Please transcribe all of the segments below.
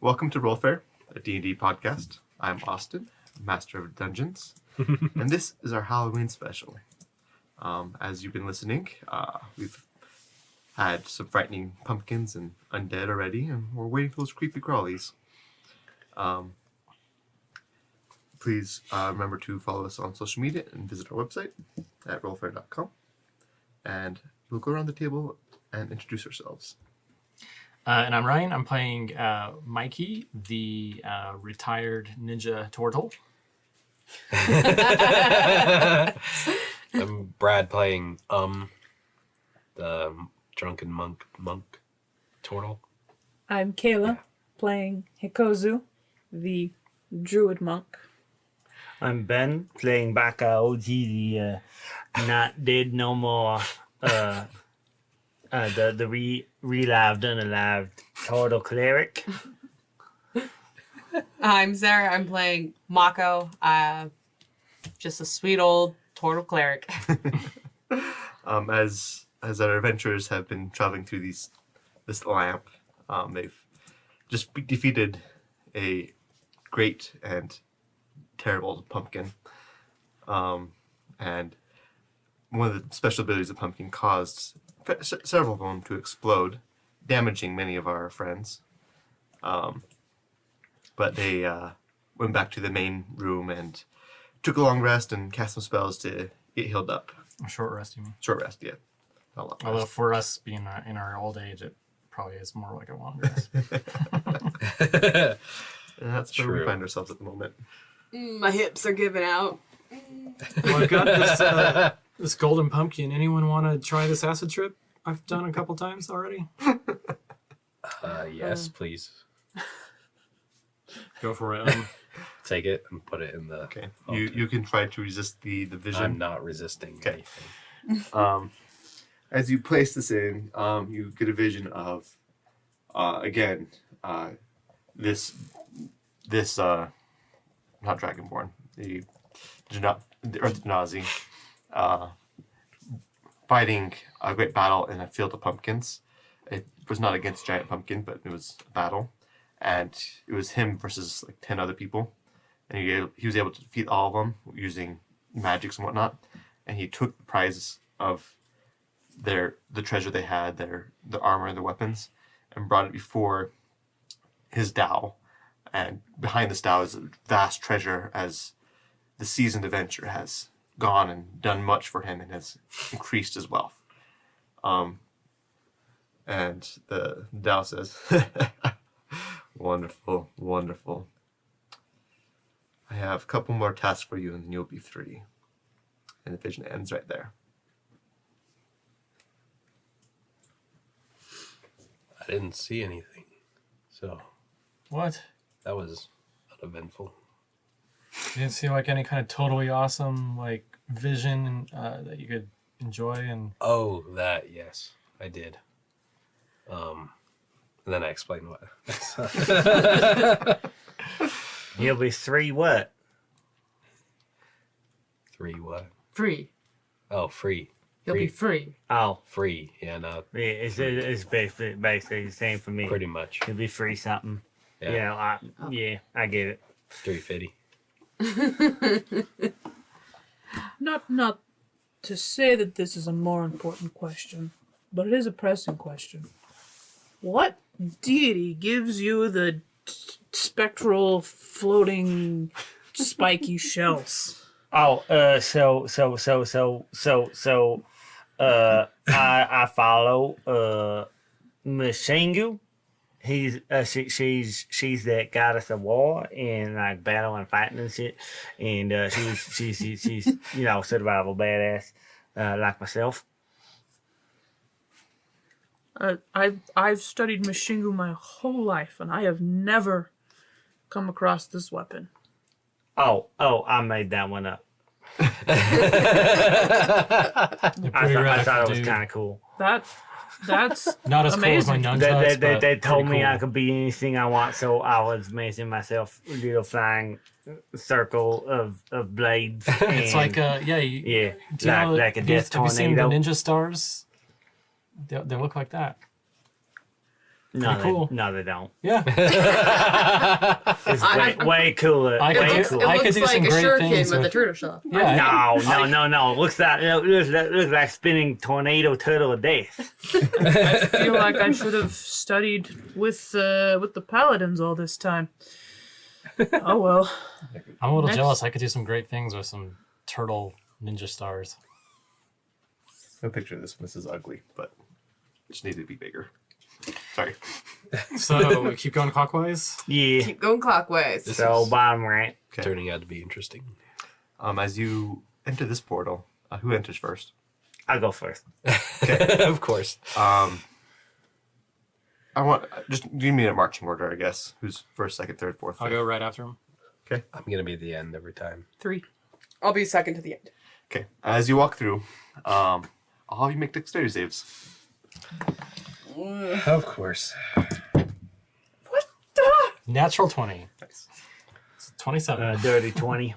Welcome to Rollfair, a D&D podcast. I'm Austin, Master of Dungeons, and this is our Halloween special. As you've been listening, we've had some frightening pumpkins and undead already, and we're waiting for those creepy crawlies. Please remember to follow us on social media and visit our website at rollfair.com. And we'll go around the table and introduce ourselves. And I'm Ryan. I'm playing Mikey, the retired ninja tortle. I'm Brad playing the drunken monk turtle. I'm Kayla, playing Hikozu, the druid monk. I'm Ben, playing Baka OG, the not dead no more, the relived, unalived turtle cleric. I'm Sarah. I'm playing Mako, just a sweet old turtle cleric. As our adventurers have been traveling through this lamp, they've just defeated a great and terrible pumpkin. And one of the special abilities of pumpkin caused several of them to explode, damaging many of our friends. But they went back to the main room and took a long rest and cast some spells to get healed up. A short rest, you mean? Short rest, yeah. Not a long Although rest. for us being in our old age, it probably is more like a long rest. And that's where we True. find ourselves at the moment. My hips are giving out. Well, I've got this golden pumpkin. Anyone want to try this acid trip? I've done a couple times already. Yes, please. Go for it. Take it and put it in the... Okay. You can try to resist the vision. I'm not resisting Okay. anything. As you place this in, you get a vision of, again, this not Dragonborn, the Earth Nazi, fighting a great battle in a field of pumpkins. It was not against a giant pumpkin, but it was a battle, and it was him versus like 10 other people, and he was able to defeat all of them using magics and whatnot, and he took the prizes of the treasure they had, the armor and the weapons, and brought it before his dhow. And behind this dhow is a vast treasure, as the seasoned adventurer has gone and done much for him and has increased his wealth. And the dhow says, "Wonderful, wonderful. I have a couple more tasks for you and then you'll be free." And the vision ends right there. I didn't see anything. So What? that was uneventful. You didn't see like any kind of totally awesome like vision that you could enjoy and Oh, that, yes, I did. And then I explained what. He'll be three what? 3 what? Free. Oh, free. You'll be free. Oh, Free, yeah, no, yeah, it's basically the same for me. pretty much. He'll be free something. Yeah, I get it. 350. Not to say that this is a more important question, but it is a pressing question. What deity gives you the spectral, floating, spiky shells? Oh, I follow Miss Shingu. She's that goddess of war and like battle and fighting and shit, and she's survival badass like myself. I've studied Mashingu my whole life, and I have never come across this weapon. Oh, I made that one up. I thought it was kind of cool. That's not as amazing. cool as my nunchucks. They told pretty me cool. I could be anything I want, so I was making myself a little flying circle of blades. It's like yeah, do you know, like a death have you seen the tornado. ninja stars? They look like that. No, Pretty cool. no, they don't. Yeah. It's way cooler. I It could way looks, do- it cooler. I could looks do like some a great shuriken things with a with- turtle shell. Yeah. No. It looks like spinning tornado turtle of death. I feel like I should have studied with the paladins all this time. Oh well. I'm a little Next. jealous. I could do some great things with some turtle ninja stars. No picture of this. This is ugly, but it just needed to be bigger. Sorry. So we keep going clockwise. Yeah. Keep going clockwise. So bottom right. Okay. Turning out to be interesting. As you enter this portal, who enters first? I'll go first. Of course. I want just give me a marching order, I guess. Who's first, second, third, fourth? I'll fifth? go right after him. I'm gonna be at the end every time. 3. I'll be second to the end. Okay. As you walk through, I'll have you make dexterity saves. Of course. Natural 20. Nice. It's 27. Dirty 20.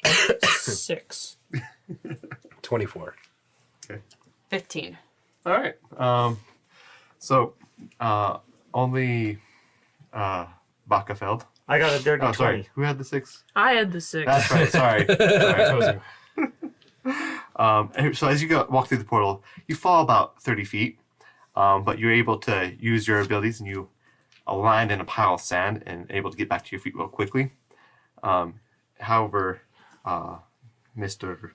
6. 24. 15. All right. Only Baka failed. I got a dirty Oh, 20. sorry. Who had the 6? I had the 6. That's right. Sorry. Sorry. Cozy. So as you walk through the portal, you fall about 30 feet, but you're able to use your abilities and you land in a pile of sand and able to get back to your feet real quickly. However, Mr.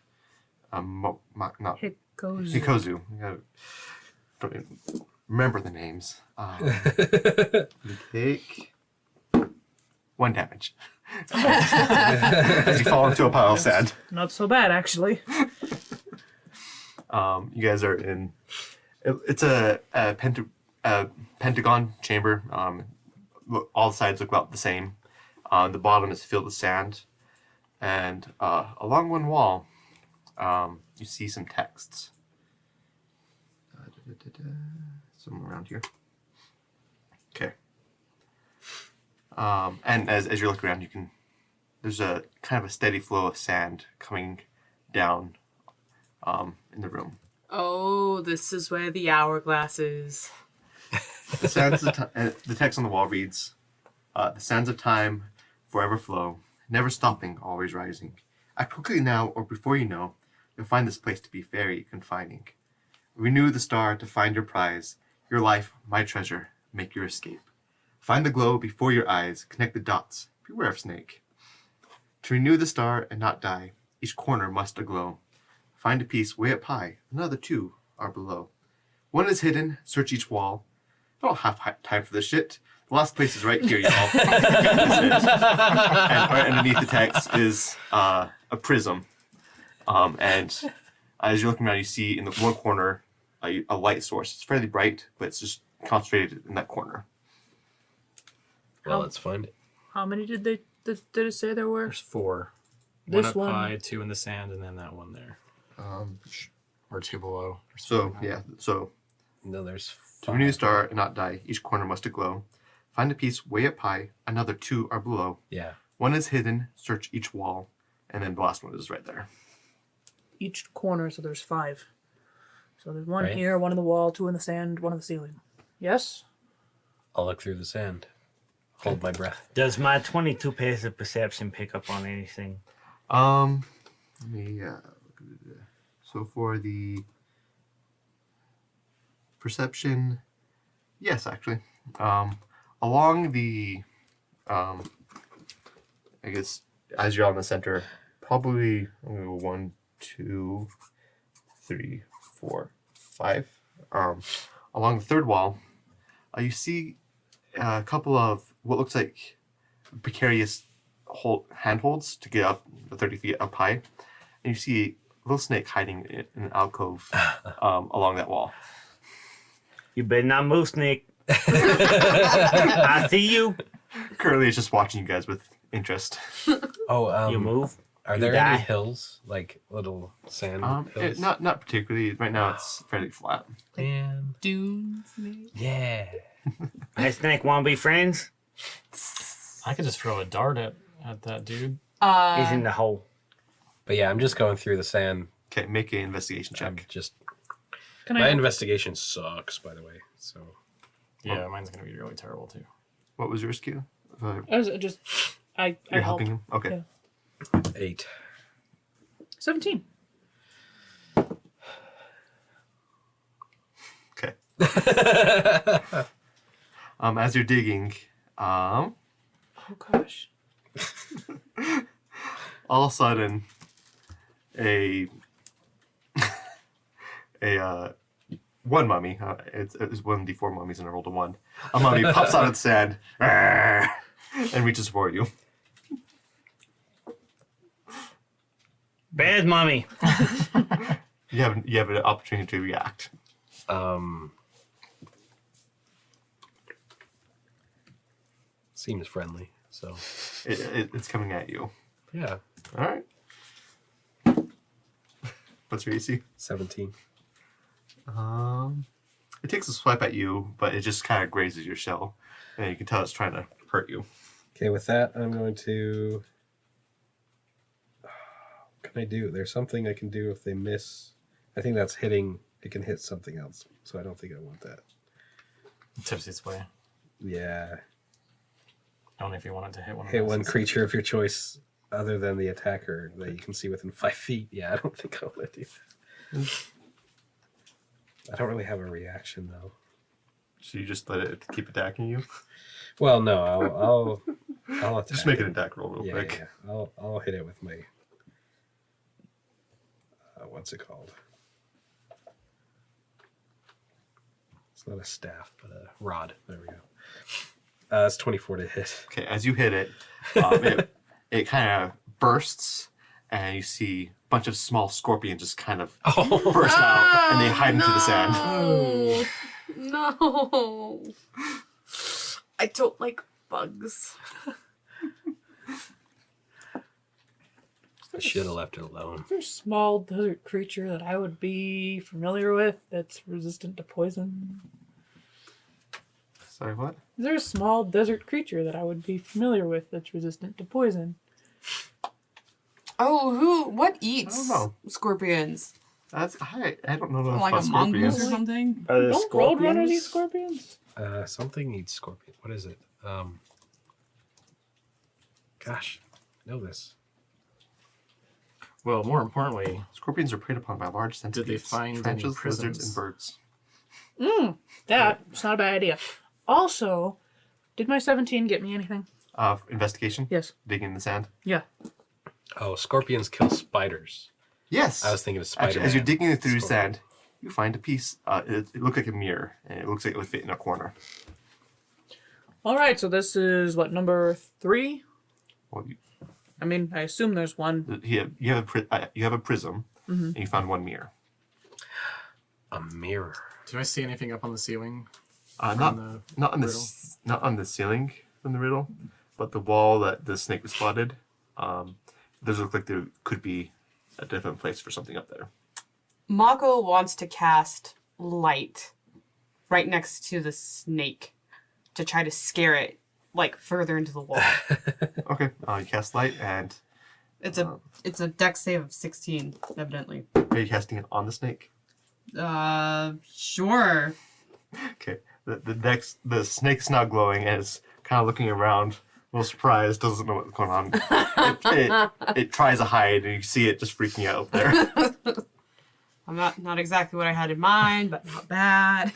Not Hikozu. Hikozu, don't even remember the names. You take 1 damage as you fall into a pile of sand. Not so bad, actually. You guys are in. It's a pentagon chamber. All the sides look about the same. The bottom is filled with sand, and along one wall, you see some texts. Somewhere around here. Okay. And as you're looking around, there's a kind of a steady flow of sand coming down in the room. Oh, this is where the hourglass is. The text on the wall reads, "The sands of time forever flow, never stopping, always rising. Act quickly now, or before you know, you'll find this place to be very confining. Renew the star to find your prize. Your life, my treasure, make your escape. Find the glow before your eyes, connect the dots, beware of snake. To renew the star and not die, each corner must aglow. Find a piece way up high, another 2 are below. One is hidden, search each wall. Don't have time for this shit. The last place is right here, y'all." And right underneath the text is a prism. And as you're looking around, you see in the one corner a light source. It's fairly bright, but it's just concentrated in that corner. Well, let's find it. How many did it say there were? There's 4. This one up one- high, 2 in the sand, and then that one there. Or 2 below. or So something like that. yeah, so No, there's to renew the star and not die, each corner must aglow. Find a piece way up high, another 2 are below. Yeah. One is hidden, search each wall, and then the last one is right there. Each corner, so there's 5. So there's one Right. here, one in the wall, 2 in the sand, 1 on the ceiling. Yes? I'll look through the sand. Hold my breath. Does my 22 passive perception pick up on anything? Let me, so for the perception, yes, actually. Along the, I guess, as you're on the center, probably I'm gonna go 1, 2, 3, 4, 5. Along the third wall, you see a couple of what looks like precarious handholds to get up the 30 feet up high, and you see a little snake hiding in an alcove along that wall. You better not move, Snake. I see you. Currently, it's just watching you guys with interest. Oh, You move. Are you there die. any hills, like little sand hills? Not particularly. Right now, it's fairly flat. Man. Dunes. Yeah. Hey, Snake, want to be friends? I could just throw a dart at that dude. He's in the hole. But yeah, I'm just going through the sand. Okay, make an investigation I'm check. just Can my I investigation sucks, by the way. So Yeah, mine's gonna be really terrible too. What was your skill? I was just I You're helped. helping him? Okay. Yeah. 8. 17. Okay. As you're digging, Oh gosh. all of a sudden, a one mummy. It's 1d4 mummies and I rolled a 1. A mummy pops out of the sand and reaches for you. Bad mommy. You have an opportunity to react. Seems friendly, so It's coming at you. yeah. All right. What's your AC? 17. It takes a swipe at you, but it just kind of grazes your shell, and you can tell it's trying to hurt you. Okay, with that, I'm going to. What can I do? There's something I can do if they miss. I think that's hitting. It can hit something else, so I don't think I want that. Tipsy sway. Yeah. Only if you wanted to hit one. Hit one creature of your choice other than the attacker that you can see within 5 feet. Yeah, I don't think I'll let you. I don't really have a reaction though. So you just let it keep attacking you? Well, no, I'll attack. Just make an attack roll real Yeah, quick. yeah. I'll hit it with my what's it called? It's not a staff, but a rod. There we go. It's 24 to hit. Okay, as you hit it, it kind of bursts, and you see a bunch of small scorpions just kind of burst out, and they hide into the sand. Oh, no. I don't like bugs. I should have left it alone. Is there a small desert creature that I would be familiar with that's resistant to poison? Sorry, what? Is there a small desert creature that I would be familiar with that's resistant to poison? Oh, what eats I don't know. scorpions? I don't know Like about a mongoose or scorpions. something? Are the Don't roadrunners eat scorpions? scorpions? Something needs scorpion. What is it? Gosh, I know this. Well, more importantly, Scorpions are preyed upon by large centipedes, find any tarantulas, prisons? lizards, and birds. That's not a bad idea. Also, did my 17 get me anything? Investigation? Yes. Digging in the sand? Yeah. Oh, scorpions kill spiders. Yes! I was thinking of Spider-Man. Actually, as you're digging through Scorpion. sand, you find a piece. It looked like a mirror, and it looks like it would fit in a corner. All right, so this is what, number 3? Well, I mean, I assume there's one. you have a prism, and you found one mirror. A mirror. do I see anything up on the ceiling? Not on the riddle? not on the ceiling from the riddle, but the wall that the snake was spotted. Those look like there could be a different place for something up there. Mako wants to cast light right next to the snake to try to scare it like further into the wall. Okay, you cast light, and It's a dex save of 16, evidently. are you casting it on the snake? Sure. Okay, the snake's now glowing and it's kind of looking around, a little surprised, doesn't know what's going on. It tries to hide, and you see it just freaking out up there. I'm not exactly what I had in mind, but not bad.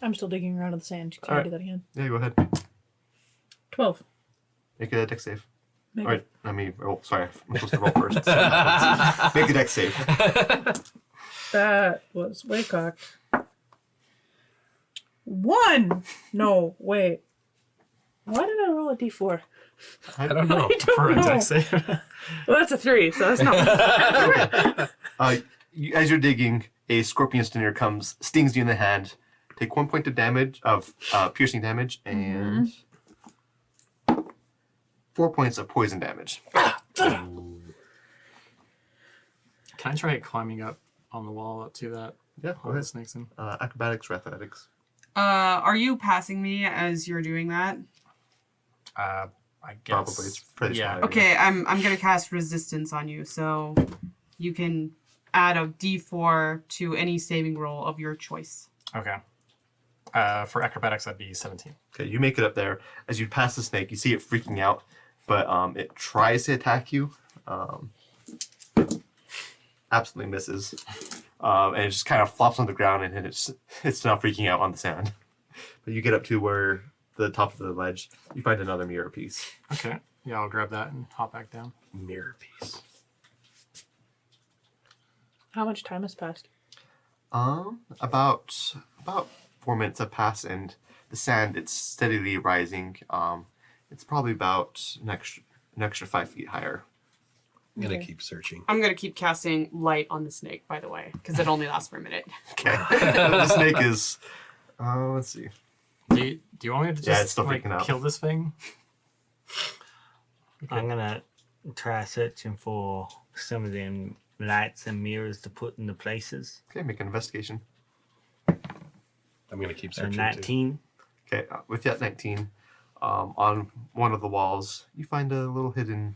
I'm still digging around in the sand. Can I Alright. do that again? Yeah, go ahead. 12. Make a dex save. Make All right, I mean, sorry, I'm supposed to roll first. So make a dex save. That was way cocked. 1! No, wait. Why did I roll a d4? I don't know. For a know. dex save. Well, that's a 3, so that's not. As you're digging, a scorpion stinger comes, stings you in the hand. Take 1 point of damage, of piercing damage, and 4 points of poison damage. Can I try climbing up on the wall up to that Yeah, go hole the ahead. snake's in? Acrobatics or athletics? Are you passing me as you're doing that? I guess. Probably. It's pretty Yeah. small. Okay, I'm gonna cast resistance on you, so you can. add a D4 to any saving roll of your choice. Okay. For acrobatics, that'd be 17. Okay, you make it up there. As you pass the snake, you see it freaking out, but it tries to attack you. Absolutely misses. And it just kind of flops on the ground, and then it's now freaking out on the sand. But you get up to where the top of the ledge, you find another mirror piece. Okay. Yeah, I'll grab that and hop back down. Mirror piece. How much time has passed? About 4 minutes have passed, and the sand, it's steadily rising. It's probably about an extra 5 feet higher. I'm gonna Okay. keep searching. I'm going to keep casting light on the snake, by the way, because it only lasts for a minute. Okay. The snake is. Let's see. Do you want me to Yeah, it's just still freaking out. kill this thing? I'm gonna try searching for some of them lights and mirrors to put in the places. Okay, make an investigation. I'm gonna keep So searching. 19. Okay, with that 19, on one of the walls, you find a little hidden,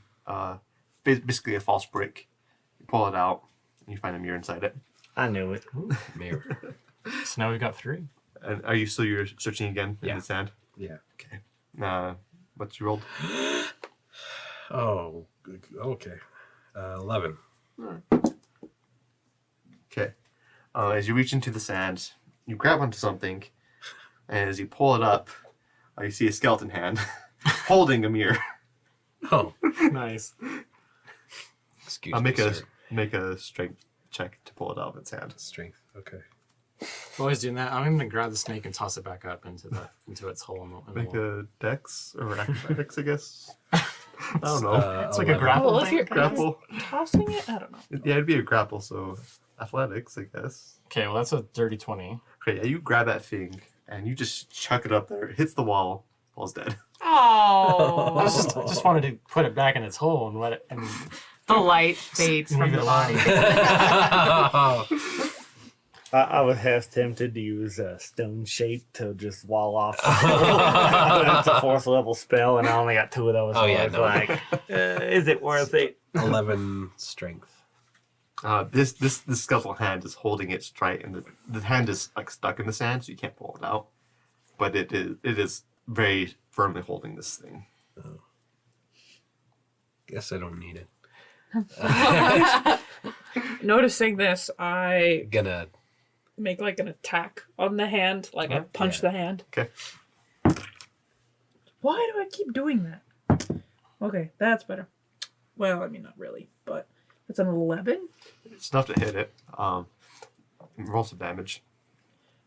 basically a false brick. You pull it out, and you find a mirror inside it. I knew it. Too. Mirror. So now we've got 3. And are you still you're searching again in Yeah. the sand? Yeah. Okay. What's your rolled? Oh. Okay. 11. Okay. As you reach into the sand, you grab onto something, and as you pull it up, you see a skeleton hand holding a mirror. Oh. Nice. Excuse I'll me. make sir. a strength check to pull it out of its hand. Strength. Okay. While he's doing that, I'm going to grab the snake and toss it back up into its hole. In the Make wall. a dex or acrobatics, I guess. I don't know. It's like a 11. grapple. Well, if you're Grapple. tossing it, I don't know. Yeah, it'd be a grapple, so athletics, I guess. Okay, well that's a dirty 20. Okay, yeah, you grab that thing and you just chuck it up there. It hits the wall, falls dead. Oh, I just wanted to put it back in its hole and let it. And the light fades from leave the it body. alone. I was half tempted to use a stone shape to just wall off. But it's a 4th level spell, and I only got 2 of those. Oh, so yeah, I was no. like, is it worth it? 11 strength. This skeletal hand is holding it straight, and the hand is like stuck in the sand, so you can't pull it out. But it is very firmly holding this thing. Guess I don't need it. Noticing this, I Gonna. make like an attack on the hand, like I punch Yeah. the hand. Okay. Why do I keep doing that? Okay, that's better. Well, I mean, not really, but it's an 11. It's enough to hit it. Roll some damage.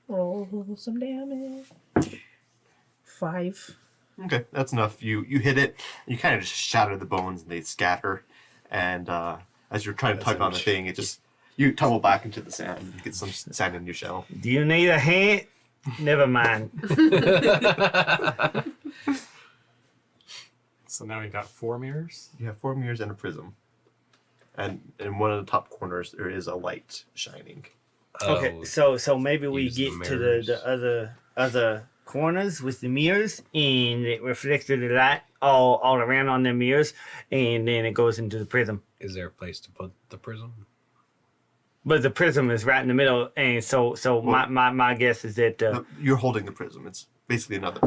Roll some damage. 5. Okay, that's enough. You hit it. You kind of just shatter the bones, and they scatter. And as you're trying to tug on the thing, you tumble back into the sand and get some sand in your shell. Do you need a hand? Never mind. So now we've got 4 mirrors. You have 4 mirrors and a prism. And in one of the top corners, there is a light shining. Okay, Oh, so maybe we use the get to mirrors. the other corners with the mirrors, and it reflects the light all around on the mirrors, and then it goes into the prism. is there a place to put the prism? But the prism is right in the middle, and so my guess is that No, you're holding the prism. It's basically another.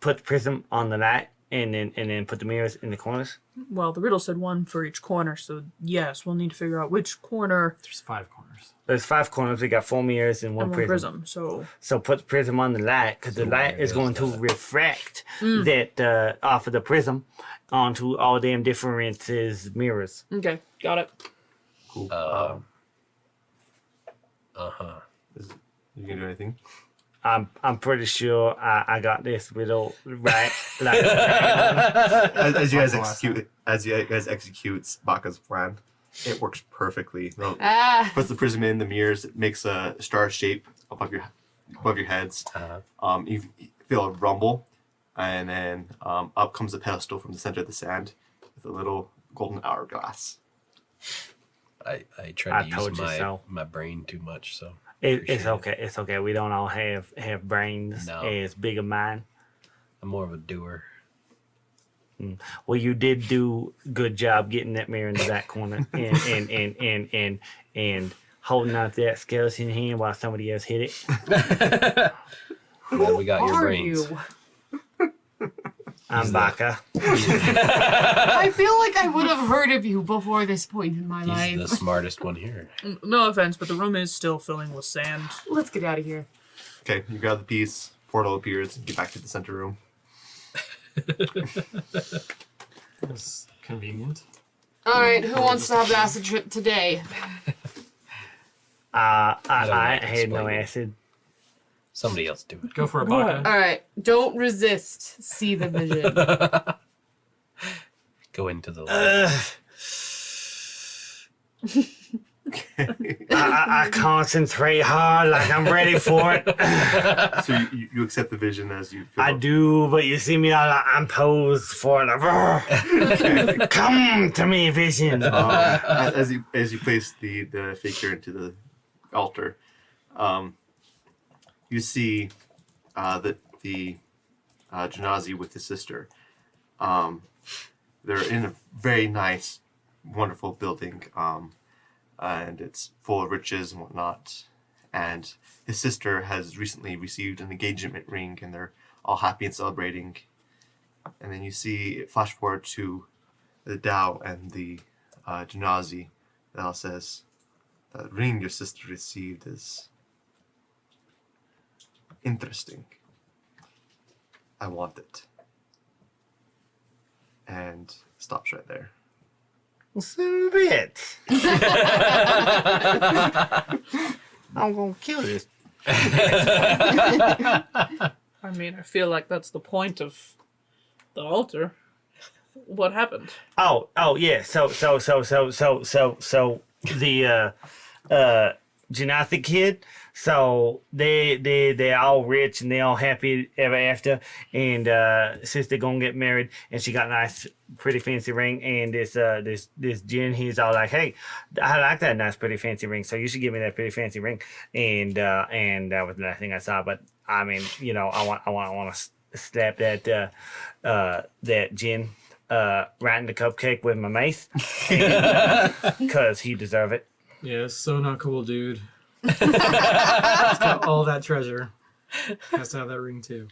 put the prism on the light, and then put the mirrors in the corners. Well, the riddle said 1 for each corner, so yes, we'll need to figure out which corner There's 5 corners. There's 5 corners. We got 4 mirrors and 1 and one prism. prism. So So put the prism on the light, because the So light where is is going to that? refract that off of the prism onto all them different mirrors. okay, got it. Cool. Uh-huh. You can do anything? I'm pretty sure I got this riddle right. Like, As you guys Awesome. execute Baka's plan, it works perfectly. Ah, Puts the prism in the mirrors. It makes a star shape above your heads. You feel a rumble, and then up comes a pedestal from the center of the sand with a little golden hourglass. I tried to told use you my, so. my brain too much, so it's Appreciate okay. It's okay. We don't all have brains No. as big as mine. I'm more of a doer. Well, you did do good job getting that mirror into that corner and holding out that skeleton hand while somebody else hit it. Well, we got your Are brains. you? I'm Baka. I feel like I would have heard of you before this point in my He's life. the smartest one here. No offense, but the room is still filling with sand. Let's get out of here. Okay, you grab the piece. Portal appears and get back to the center room. It's convenient. All right, who wants to have the acid trip today? I like to had no explain it. acid. Somebody else do it. Go for a baka. All right, don't resist. See the vision. Go into the light. I concentrate hard like I'm ready for it. So you accept the vision as you feel I do, but you see me all like I'm posed for it. Come to me, vision. as you place the figure into the altar, you see the Janazi with his sister. They're in a very nice, wonderful building, and it's full of riches and whatnot. And his sister has recently received an engagement ring, and they're all happy and celebrating. And then you see it flash forward to the Tao and the Janazi. The Tao says, "The ring your sister received is interesting. I want it." And stops right there. Son of a bitch. I'm gonna kill this. I mean, I feel like that's the point of the altar. What happened? Oh yeah. So the Janatha kid. So they're all rich and they all happy ever after. And since they're gonna get married, and she got a nice, pretty fancy ring, and this Jin, he's all like, "Hey, I like that nice, pretty fancy ring. So you should give me that pretty fancy ring." And that was the thing I saw. But I mean, I want to slap that Jin right in the cupcake with my mace, because he deserve it. Yeah, so not cool, dude. He's got all that treasure. Has to have that ring too.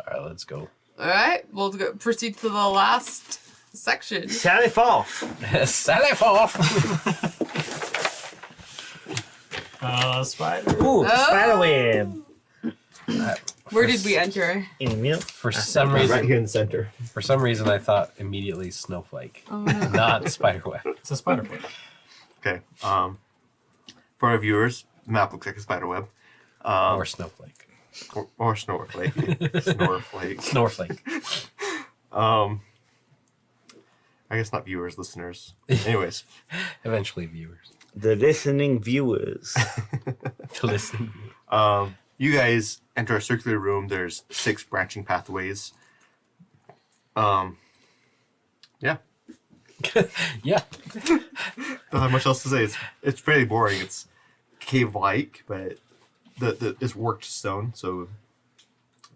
All right, let's go. All right, we'll proceed to the last section. Sally Falls. Sally off. Spider. Ooh, spiderweb. Where did we enter? In the middle. For some Right reason, here in the center. I thought immediately snowflake, Oh, no. not spiderweb. It's a spider web. Okay. For our viewers, the map looks like a spider web. Or snowflake. Or Snorflake. Snorflake. Snorflake. I guess not viewers, listeners. Anyways. Eventually, viewers. The listening viewers. To listen. You guys enter a circular room. There's 6 branching pathways. Yeah. Yeah. Don't have much else to say. It's fairly boring. It's cave-like, but it's worked stone, so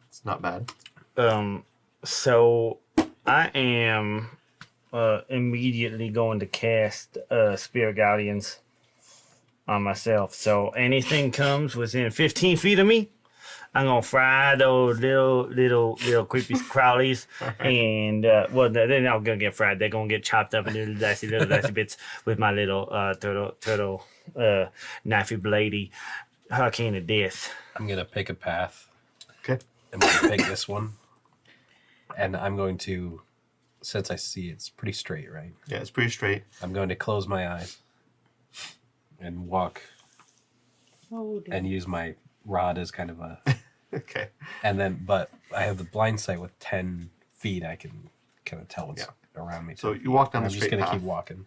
it's not bad. So I am immediately going to cast Spirit Guardians on myself. So anything comes within 15 feet of me, I'm gonna fry those little creepy crawlies, and they're not gonna get fried. They're gonna get chopped up into little dicey bits with my little turtle knifey bladey hurricane of death. I'm gonna pick a path. Okay. I'm gonna pick this one, and I'm going to, since I see it's pretty straight, right? Yeah, it's pretty straight. I'm going to close my eyes and walk Oh, dear. and use my rod as kind of a, Okay. and then, but I have the blind sight with 10 feet. I can kind of tell what's around me. So 10 you walk down I'm the just straight gonna path. keep walking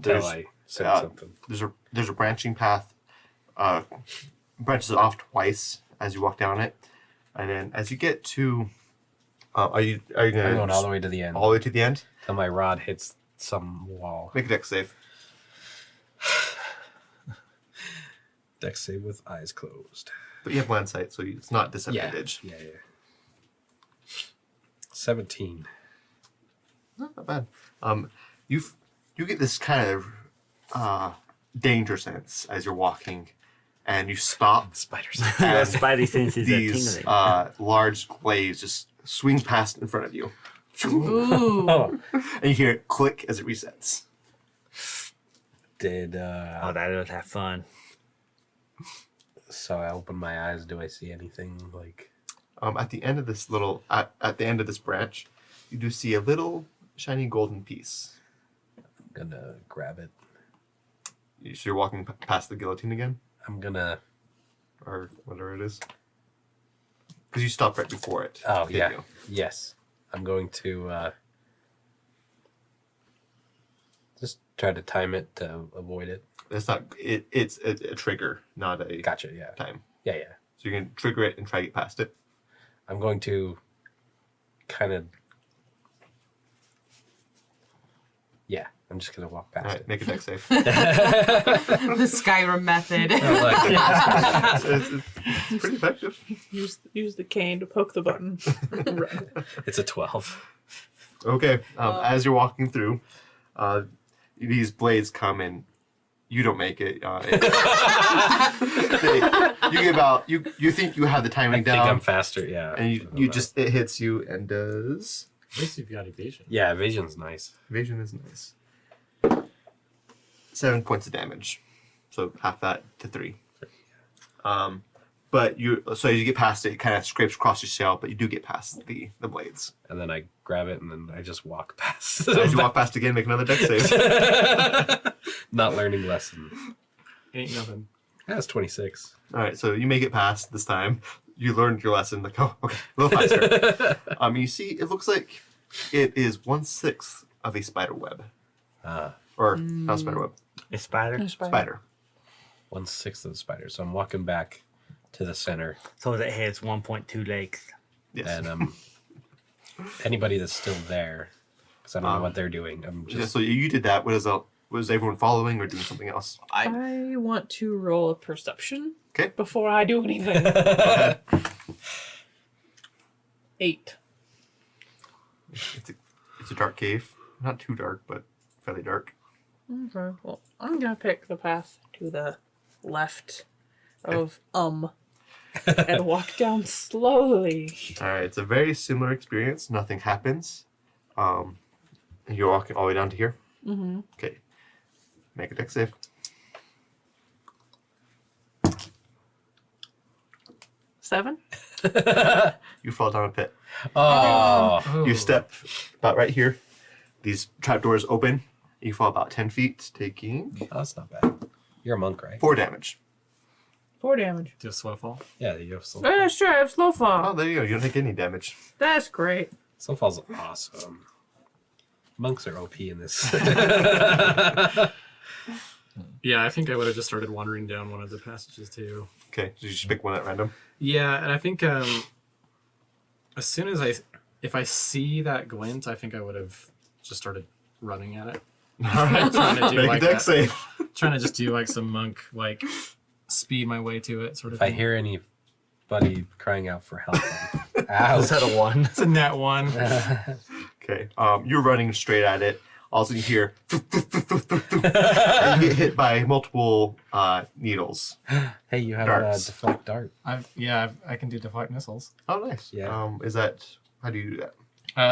There's until I sense uh, something. there's a branching path, branches off twice as you walk down it, and then as you get to, are you I'm gonna going all the way to the end all the way to the end? till my rod hits some wall. Make a dex save. Dex save with eyes closed. But you have blind sight, so it's not disadvantage. Yeah. 17. Not bad. You get this kind of danger sense as you're walking, and you stop. Spiders. Your spidey senses are These tingling. large blades just swing past in front of you, Ooh. Oh, and you hear it click as it resets. did Oh, that would have fun. so I open my eyes. Do I see anything like? At the end of this at the end of this branch, you do see a little shiny golden piece. I'm gonna grab it. So you're walking past the guillotine again, I'm gonna. or whatever it is, because you stopped right before it. Oh didn't yeah. you? Yes. I'm going to just try to time it to avoid it. That's not. It's a trigger, not a Gotcha. Yeah. time. Yeah. Yeah. So you can trigger it and try to get past it. I'm going to kind of. Yeah. I'm just gonna walk past All right, it. make a deck save. The Skyrim method. It's pretty effective. Use the cane to poke the button. Run. It's a 12. Okay. As you're walking through, these blades come and you don't make it. You get about you think you have the I timing think I'm down, faster. Yeah. and you just it hits you and does At least you've got evasion. Yeah. Evasion's nice. evasion is nice. 7 points of damage, so half that to 3. But as you get past it, it kind of scrapes across your shell, but you do get past the blades. And then I grab it and then I just walk past. As you walk past again, make another deck save. Not learning lesson. Ain't nothing. That's 26. All right, so you make it past this time. You learned your lesson. Like, oh, okay, a little faster. You see, it looks like it is 1/6 of a spider web, or not spider web, A spider? spider. 1/6 of the spider. So I'm walking back to the center, So that has 1.2 legs. Yes. and anybody that's still there, because I don't know what they're doing. I'm Yeah, just so you did that. Was everyone following or doing something else? I want to roll a perception Okay. before I do anything. 8. It's a dark cave. Not too dark, but fairly dark. Okay, well, I'm gonna pick the path to the left of and walk down slowly. All right, it's a very similar experience. Nothing happens. And you're walking all the way down to here. Mm-hmm. Okay. Make a deck save. 7. You fall down a pit. oh, You step about right here. These trapdoors open. You fall about 10 feet, taking that's not bad. You're a monk, right? 4 damage. 4 damage. Do a slow fall. Yeah, you have some. Yeah, sure, I have slow Oh, fall. there you go. You don't take any damage. That's great. Snowfall's awesome. Monks are OP in this. Yeah, I think I would have just started wandering down one of the passages too. Okay, so you just pick one at random. Yeah, and I think as soon as if I see that glint, I think I would have just started running at it. All right, Trying to do make like a deck that. save. Trying to just do like some monk, like speed my way to it, sort of If I thing. hear anybody crying out for help, Is ouch. that a 1? It's a net 1. Okay, you're running straight at it. Also, you hear, and you get hit by multiple needles. Hey, you have Darts. a deflect dart. I can do deflect missiles. Oh, nice. Yeah. Is that how do you do that?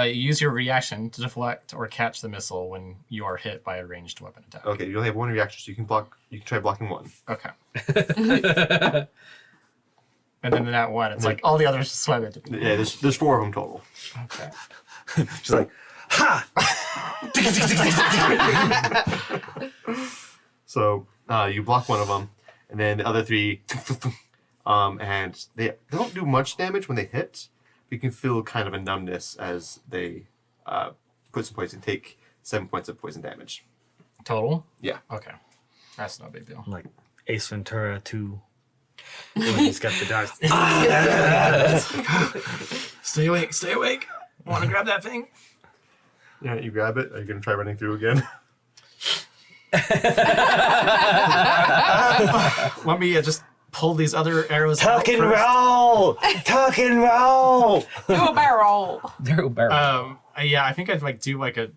You use your reaction to deflect or catch the missile when you are hit by a ranged weapon attack. Okay, you only have one reaction, so you can block. You can try blocking one. Okay. And then the net 1, it's like all the others swim into me. Yeah, there's 4 of them total. Okay. She's like, So you block one of them, and then the other 3, and they don't do much damage when they hit. But you can feel kind of a numbness as they put some poison. Take 7 points of poison damage. Total? Yeah. Okay. That's no big deal. like Ace Ventura 2. When he's got the darts. Stay awake, stay awake. Want to grab that thing? Yeah, you grab it. Are you gonna try running through again? Want me to just pull these other arrows Tuck out and first? roll! Tuck and roll! Do a barrel. They're barrel. Yeah, I think I'd like do like a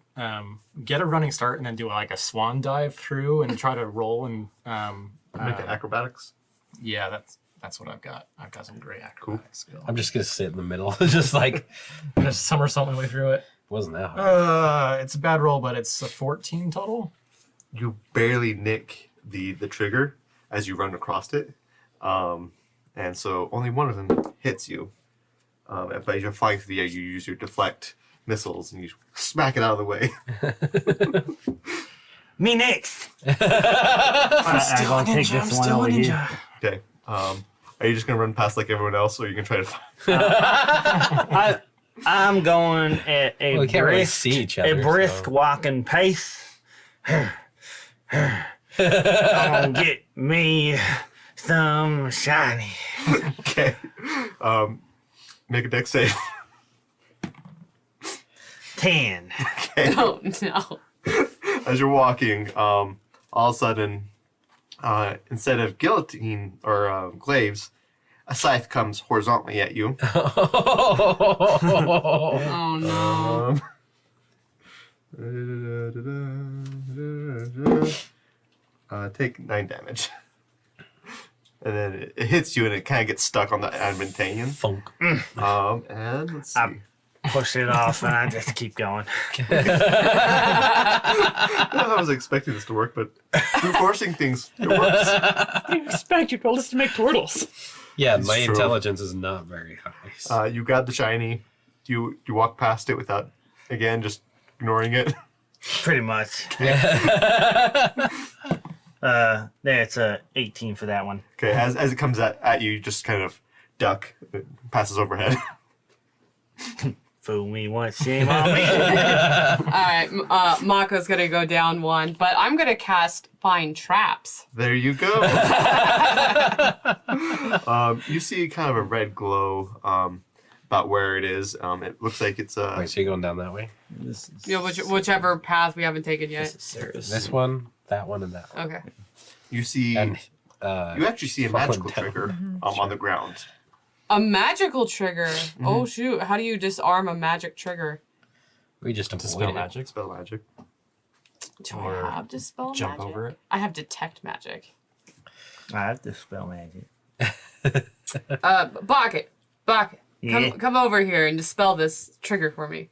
get a running start and then do like a swan dive through and try to roll and Make it acrobatics. yeah, that's what I've got. I've got some great acrobatics skill. I'm just gonna sit in the middle, just like Just somersault my way through it. wasn't that hard. It's a bad roll, but it's a 14 total. You barely nick the trigger as you run across it, and so only one of them hits you. But as you're flying through the air, you use your deflect missiles and you smack it out of the way. Me next. I'm gonna take I'm this one still a over ninja. here. Okay. Are you just gonna run past like everyone else, or are you gonna try to? I'm going at a Well, we can't really brisk, see each other, a brisk so- walking pace. I'm gonna get me some shiny. Okay. Make a dex save. 10. Oh no. As you're walking, all of a sudden, instead of guillotine or glaives, a scythe comes horizontally at you. Oh no. Take 9 damage. And then it hits you and it kind of gets stuck on the adamantanium. Funk. And let's see. Push it off and I just keep going. I was expecting this to work, but through forcing things, it works. You expect you told us to make turtles. Yeah, It's my true. intelligence is not very high. You got the shiny. You walk past it without, again, just ignoring it. Pretty much. It's a 18 for that one. Okay, as it comes at you, you just kind of duck. It passes overhead. Fool me once, shame on me. Alright, Mako's gonna go down one, but I'm gonna cast Find Traps. There you go. You see kind of a red glow about where it is. It looks like it's Wait, so you're going down that way? This is, You know, whichever path we haven't taken yet. this is Sarah's. This one, that one, and that one. Okay. you see And you actually see a falling magical down. trigger on the ground. A magical trigger. Oh shoot! How do you disarm a magic trigger? we just To avoid spell it. magic. Spell magic. Do Or I have dispel jump magic? over it. I have detect magic. I have to spell magic. Bucket, Yeah. come over here and dispel this trigger for me.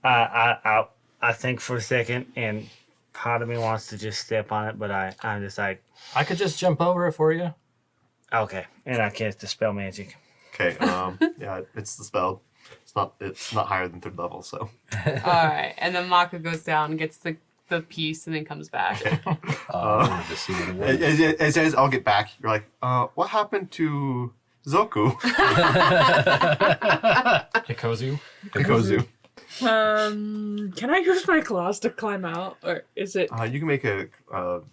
I think for a second, and part of me wants to just step on it, but I'm just like, I could just jump over it for you. okay, and I cast the spell magic. Okay. Yeah, it's the spell. It's not higher than 3rd level, so. All right, and then Mako goes down and gets the piece and then comes back. I wanted to see what it was. As I'll get back, you're like, what happened to Zoku? Hikozu. And Kozu. Can I use my claws to climb out, or is it? You can make a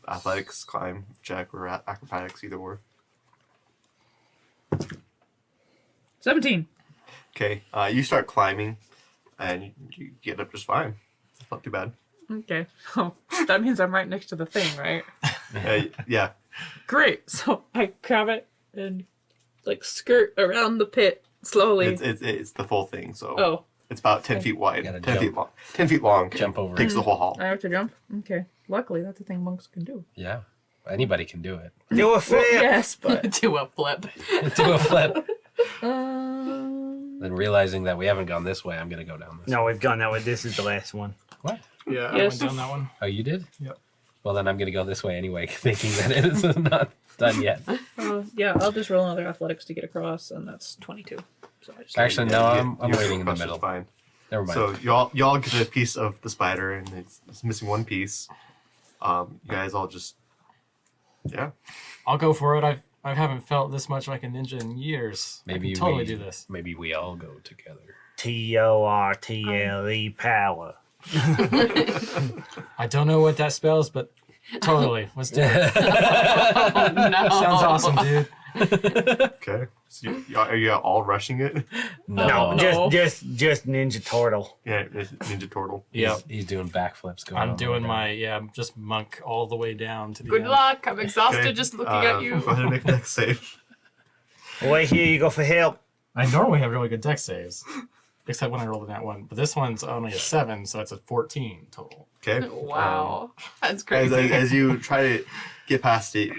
athletics climb check or acrobatics, either or. 17. Okay, you start climbing, and you get up just fine. It's not too bad. Okay. Oh, that means I'm right next to the thing, right? Yeah. Great. So I grab it and like skirt around the pit slowly. It's the full thing, so Oh, it's about 10 feet wide, gotta 10 feet jump. long. 10 feet long. Jump over Takes it. the whole hall. I have to jump. Okay. Luckily, that's a thing monks can do. Yeah, anybody can do it. Do a Well, flip. yes, but Do a flip. Do a flip. um, Then realizing that we haven't gone this way, I'm gonna go down this. No, we've gone that way. This is the last one. What? Yeah, I Yes. went down that one. Oh, you did? Yep. Well, then I'm gonna go this way anyway, thinking that it is not done yet. yeah, I'll just roll another athletics to get across, and that's 22. So I just Actually, no, I'm Your waiting in the question's middle. Fine. Never mind. So y'all get a piece of the spider, and it's missing one piece. You guys all just, yeah. I'll go for it. I haven't felt this much like a ninja in years. Maybe I can totally we do this. Maybe we all go together. TORTLE power. I don't know what that spells, but totally. Let's do it. Oh, no. Sounds awesome, dude. Okay. So are you all rushing it? No, No. just Ninja Turtle. Yeah, it's Ninja Turtle. Yep. He's doing backflips. Going I'm all the doing way down. my just monk all the way down to the Good end. luck. I'm exhausted Okay, just looking at you. Go ahead and make a dex save. Wait here, you go for help. I normally have really good deck saves. except when I rolled in that one. But this one's only a 7, so it's a 14 total. Okay. Wow. That's As, crazy. as you try to get past it,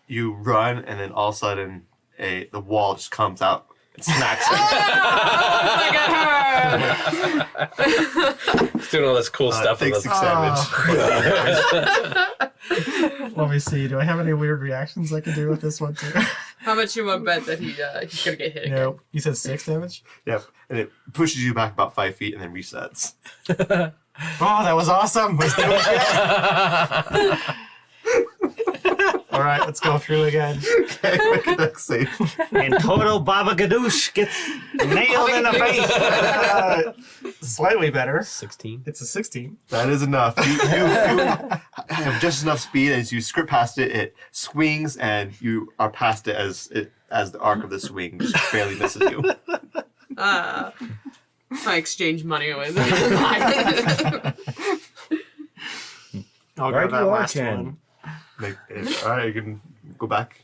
you run, and then all of a sudden, the wall just comes out and smacks you. He's doing all this cool stuff. Takes with 6 us. damage. Let me see. Do I have any weird reactions I can do with this one too? How much you want to bet that he's gonna get hit again? No. You said 6 damage? Yep. And it pushes you back about 5 feet and then resets. Oh, that was awesome. Let's do it again. All right, let's go through again. Okay, make a dex save. And total Baba Gadoosh gets nailed in the face. Slightly better. 16. It's a 16. That is enough. You have just enough speed as you script past it. It swings, and you are past it as the arc of the swing just barely misses you. I exchange money with him. I'll Right, grab that you are, last Ken. one. All right, you can go back.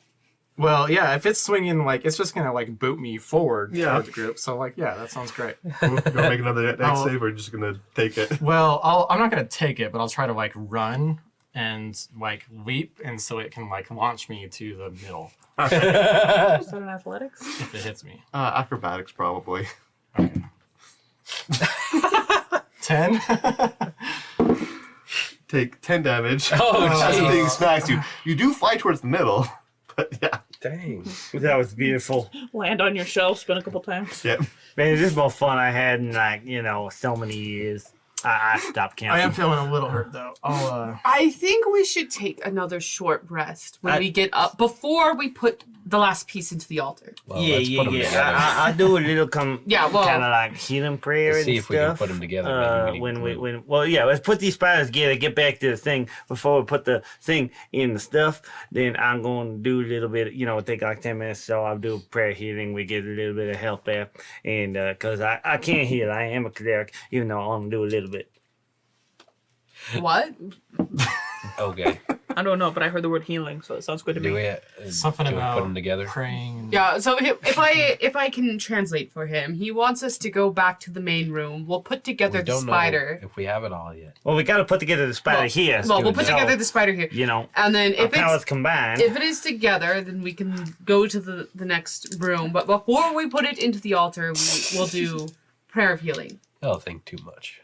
Well, yeah, if it's swinging, like, it's just going to, like, boot me forward Yeah. toward the group. So, like, yeah, that sounds great. You want to make another dex Oh. save, or are you just gonna take it? Well, I'm not going to take it, but I'll try to, like, run and, like, leap, and so it can, like, launch me to the middle Is that an athletics? if it hits me. Acrobatics, probably. Okay. 10? Take 10 damage. Oh, As the jeez. thing smacks you. You do fly towards the middle, but yeah. Dang. That was beautiful. Land on your shell, spin a couple times. Yep. Man, this is more fun I had in, like, so many years. I stopped counting. I am feeling a little hurt, though. I'll, I think we should take another short rest when I- we get up before we put the last piece into the altar. Well, yeah, let's put them together. I do a little Yeah, well- kind of like healing prayer Let's and see if we stuff. can put 'em together. Maybe we need glue. Let's put these spiders together. Get back to the thing before we put the thing in the stuff. Then I'm going to do a little bit. Take like 10 minutes. So I'll do prayer healing. We get a little bit of health back, and because I can't heal, I am a cleric, even though I'm gonna do a little bit. What? Okay. I don't know, but I heard the word healing, so it sounds good to Do me. we, something can we about put them together? praying. Yeah, so if I can translate for him, he wants us to go back to the main room. We'll put together We the don't spider. know if we have it all yet. Well, we got to put together the spider here. Well, we'll do put it now. together the spider here. And then our if powers it's combined. if it is together, then we can go to the next room. But before we put it into the altar, we'll do prayer of healing. I don't think too much.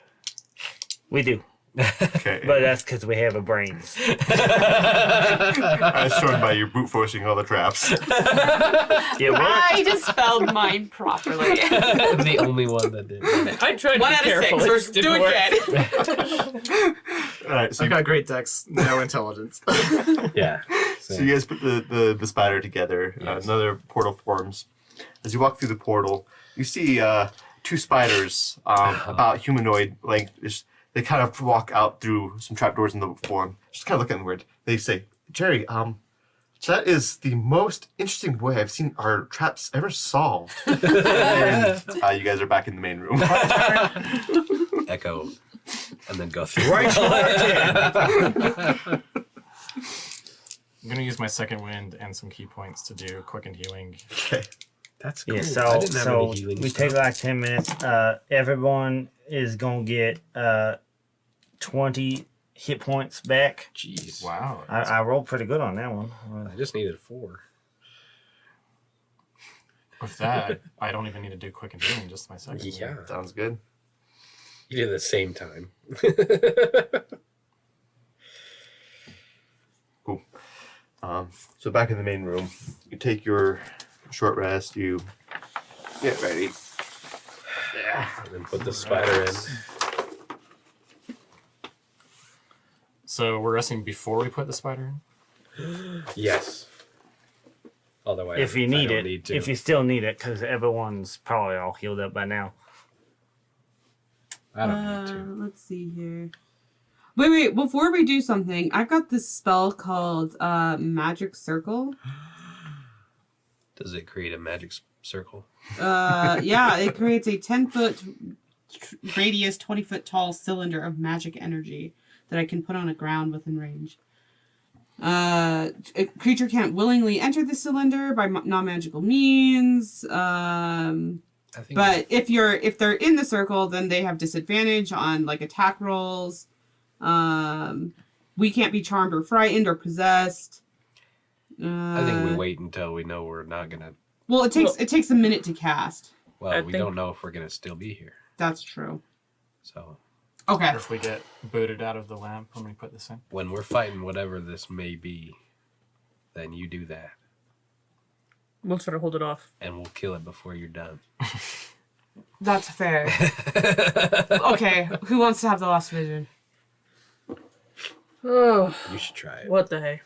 We do, Okay. but that's because we have a brains. As shown by you brute forcing all the traps. Yeah, what? I dispelled mine properly. I'm the only one that did. I tried One to out be of careful. six. It just Do didn't it work. again. Alright, so I've got great dex, no intelligence. Yeah. So you guys put the spider together. Yes. Another portal forms. As you walk through the portal, you see 2 spiders about humanoid length. They kind of walk out through some trapdoors in the form. Just kind of look at them weird. They say, "Jerry, that is the most interesting way I've seen our traps ever solved." And you guys are back in the main room. Echo. And then go through. Right. I'm going to use my second wind and some key points to do quickened healing. Okay. That's cool. Yeah, I so didn't have so any healing we stuff. take like 10 minutes. Everyone is gonna get 20 hit points back. Jeez. Wow. I rolled pretty good on that one. I just needed 4. With that, I don't even need to do quickened healing, just my second. wind. Yeah. Sounds good. You did it at the same time. Cool. So back in the main room, you take your short rest. You get ready. And then put the spider in. So we're resting before we put the spider in? Yes. Otherwise, If you need I it, don't need to. if you still need it, because everyone's probably all healed up by now. I don't need to. Let's see here. Wait, before we do something, I've got this spell called Magic Circle. Does it create a magic circle? Yeah, it creates a 10-foot radius, 20-foot tall cylinder of magic energy that I can put on a ground within range. A creature can't willingly enter the cylinder by non-magical means. I think. But if they're in the circle, then they have disadvantage on like attack rolls. We can't be charmed or frightened or possessed. I think we wait until we know we're not gonna. Well, it takes a minute to cast. Well, we don't know if we're gonna still be here. That's true. So. Okay. Or if we get booted out of the lamp when we put this in. When we're fighting whatever this may be, then you do that, We'll try to hold it off. and we'll kill it before you're done. That's fair. Okay, who wants to have the last vision? Oh, You should try it. what the hey?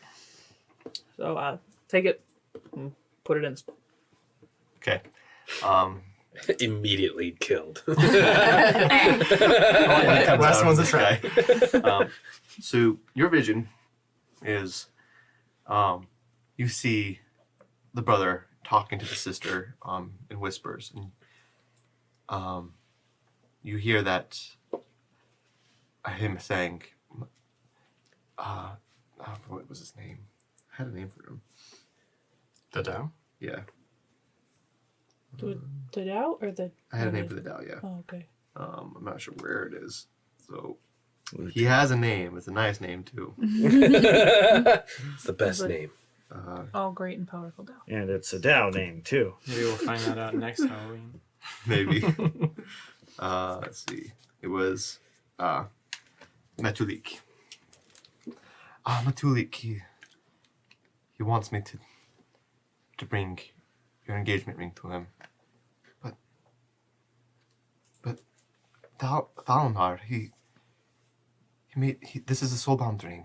So take it and put it in. Okay. Immediately killed. Last one's a try. So your vision is, you see the brother talking to the sister in whispers, and you hear that him saying, what was his name? I had a name for him. The Tao? Yeah, The Dao or the? I had a name for the Dao. Yeah. Oh, okay. I'm not sure where it is. So he has a name. It's a nice name too. It's the best But- name. All great and powerful Dao. And it's a Dow name, too. Maybe we'll find that out next Halloween. Maybe. Let's see. It was Matulik. Matulik, he wants me to bring your engagement ring to him. But Thalinar, this is a soulbound ring.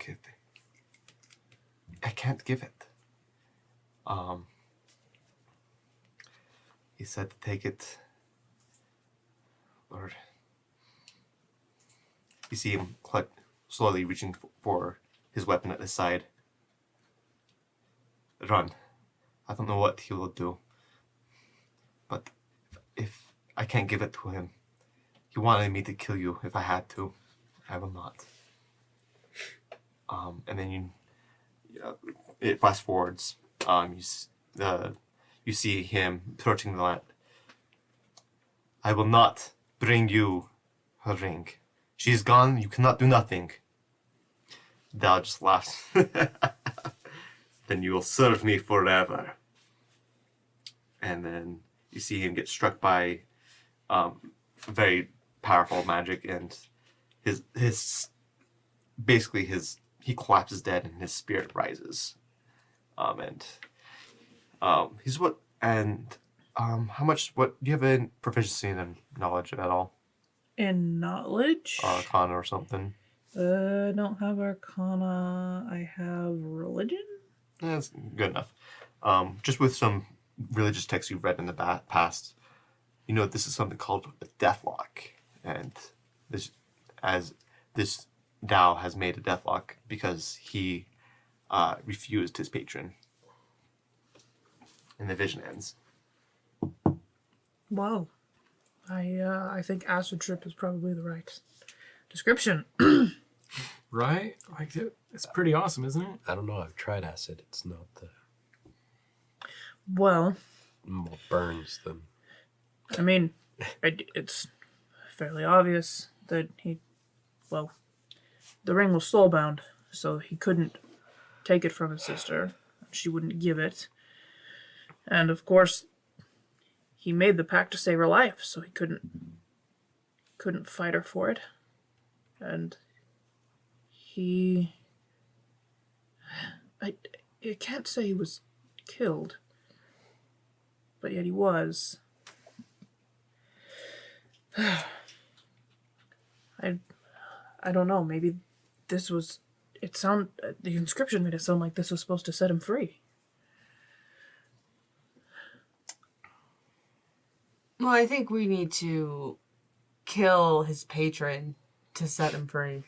I can't give it. He said to take it. Lord. You see him slowly reaching for his weapon at his side. Run. I don't know what he will do. But if I can't give it to him, he wanted me to kill you if I had to. I will not. And then it fast forwards. You see him approaching the lamp. I will not bring you her ring. She is gone. You cannot do nothing. Dal just laughs. Then you will serve me forever. And then you see him get struck by very powerful magic, and he collapses dead, and his spirit rises. How much? What do you have in proficiency in knowledge at all? In knowledge? Arcana or something? I don't have Arcana. I have religion. That's good enough. Just with some religious texts you've read in the past, you know this is something called a deathlock, and this Dao has made a deathlock because he refused his patron, and the vision ends. Wow. I think acid trip is probably the right description. Right? Like, it's pretty awesome, isn't it? I don't know. I've tried acid. It's not the Well, more burns than. I mean, it's fairly obvious that the ring was soulbound, so he couldn't take it from his sister. She wouldn't give it. And of course, he made the pact to save her life, so he couldn't fight her for it. And I can't say he was killed, but yet he was. I don't know, maybe this was, the inscription made it sound like this was supposed to set him free. Well, I think we need to kill his patron to set him free.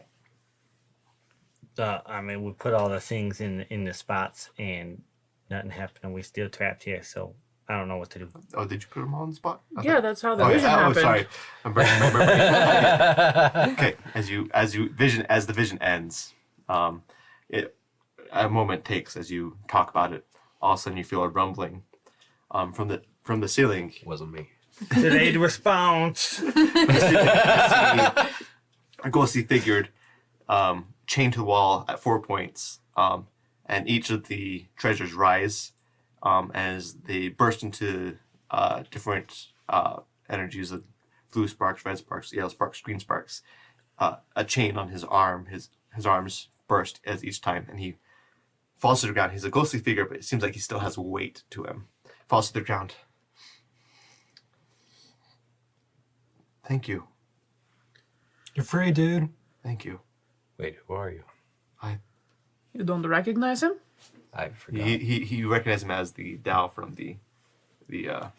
We put all the things in the spots and nothing happened, and we still trapped here. So I don't know what to do. Oh, did you put him on the spot? Yeah, that's how the vision happened. Oh, sorry. I'm breaking my memory. Okay, as the vision ends, a moment takes as you talk about it. All of a sudden, you feel a rumbling from the ceiling. Wasn't me. Delayed response. A ghostly figure chained to the wall at 4 points, and each of the treasures rise as they burst into different energies of blue sparks, red sparks, yellow sparks, green sparks. A chain on his arm, his arms burst as each time, and he falls to the ground. He's a ghostly figure, but it seems like he still has weight to him. Falls to the ground. Thank you. You're free, dude. Thank you. Wait, who are you? You don't recognize him? I forgot. He recognized him as the Tao from the The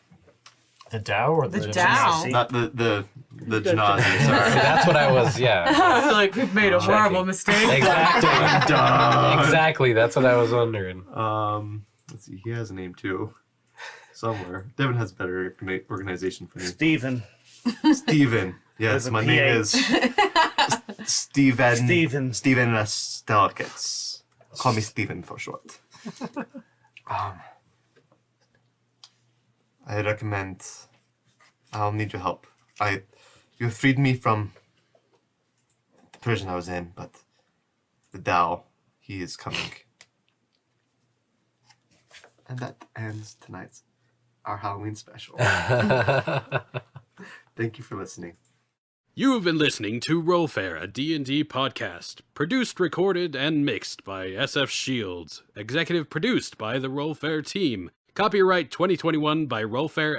Tao or The Tao. not the Janazi. See, Sorry. that's what I was. Yeah. Like we've made a horrible mistake. Exactly. Done. Exactly. That's what I was wondering. Let's see. He has a name too, somewhere. Devin has better organization for me. Steven. Steven. Yes, There's a my name is Steven. Steven Stelkitz. Call me Steven for short. I recommend. I'll need your help. You freed me from the prison I was in, but the Tao, he is coming. And that ends tonight's our Halloween special. Thank you for listening. You have been listening to Rollfair, a D&D podcast. Produced, recorded, and mixed by SF Shields. Executive produced by the Rollfair team. Copyright 2021 by Rollfair